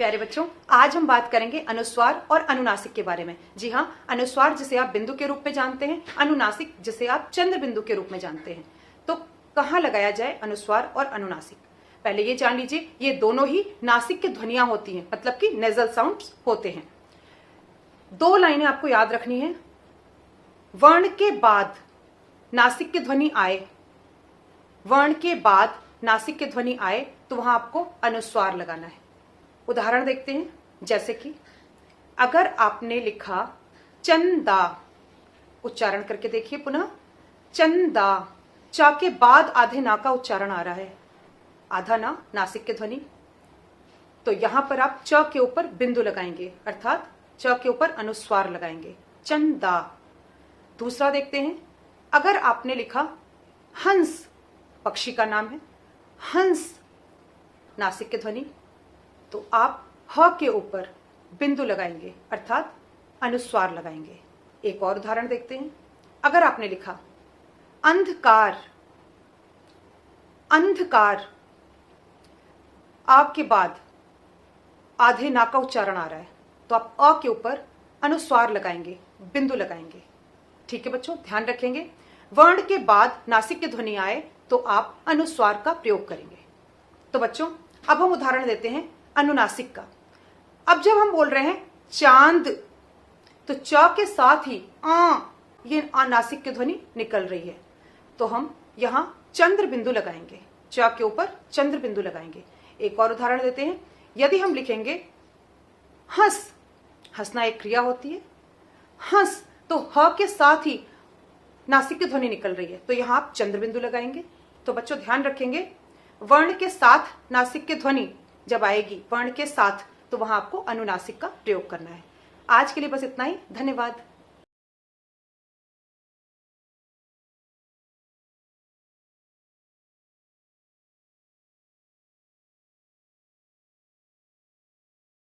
प्यारे बच्चों, आज हम बात करेंगे अनुस्वार और अनुनासिक के बारे में। जी हाँ, अनुस्वार जिसे आप बिंदु के रूप में जानते हैं, अनुनासिक जिसे आप चंद्र बिंदु के रूप में जानते हैं। तो कहाँ लगाया जाए अनुस्वार और अनुनासिक? पहले ये जान लीजिए, ये दोनों ही नासिक की ध्वनियां होती हैं, मतलब कि नेजल साउंड्स होते हैं। दो लाइनें आपको याद रखनी है। वर्ण के बाद नासिक की ध्वनि आए, वर्ण के बाद नासिक की ध्वनि आए तो वहां आपको अनुस्वार लगाना है। उदाहरण देखते हैं, जैसे कि अगर आपने लिखा चंदा, उच्चारण करके देखिए पुनः, चंदा, चा के बाद आधे ना का उच्चारण आ रहा है, आधा ना नासिक की ध्वनि, तो यहां पर आप च के ऊपर बिंदु लगाएंगे, अर्थात च के ऊपर अनुस्वार लगाएंगे, चंदा। दूसरा देखते हैं, अगर आपने लिखा हंस, पक्षी का नाम है, हंस, नासिक की ध्वनि, तो आप ह के ऊपर बिंदु लगाएंगे, अर्थात अनुस्वार लगाएंगे। एक और उदाहरण देखते हैं, अगर आपने लिखा अंधकार, अंधकार, आ के बाद आधे ना का उच्चारण आ रहा है, तो आप अ के ऊपर अनुस्वार लगाएंगे, बिंदु लगाएंगे। ठीक है बच्चों, ध्यान रखेंगे, वर्ण के बाद नासिक की ध्वनि आए तो आप अनुस्वार का प्रयोग करेंगे। तो बच्चों, अब हम उदाहरण देते हैं अनुनासिक का। अब जब हम बोल रहे हैं चांद, तो च के साथ ही ये नासिक की ध्वनि निकल रही है, तो हम यहां चंद्र बिंदु लगाएंगे, च के ऊपर चंद्र बिंदु लगाएंगे। एक और उदाहरण देते हैं, यदि हम लिखेंगे हंस, हंसना एक क्रिया होती है, हंस, तो ह के साथ ही नासिक की ध्वनि निकल रही है, तो यहां आप चंद्र बिंदु लगाएंगे। तो बच्चों ध्यान रखेंगे, वर्ण के साथ नासिक की ध्वनि जब आएगी, वर्ण के साथ, तो वहां आपको अनुनासिक का प्रयोग करना है। आज के लिए बस इतना ही, धन्यवाद।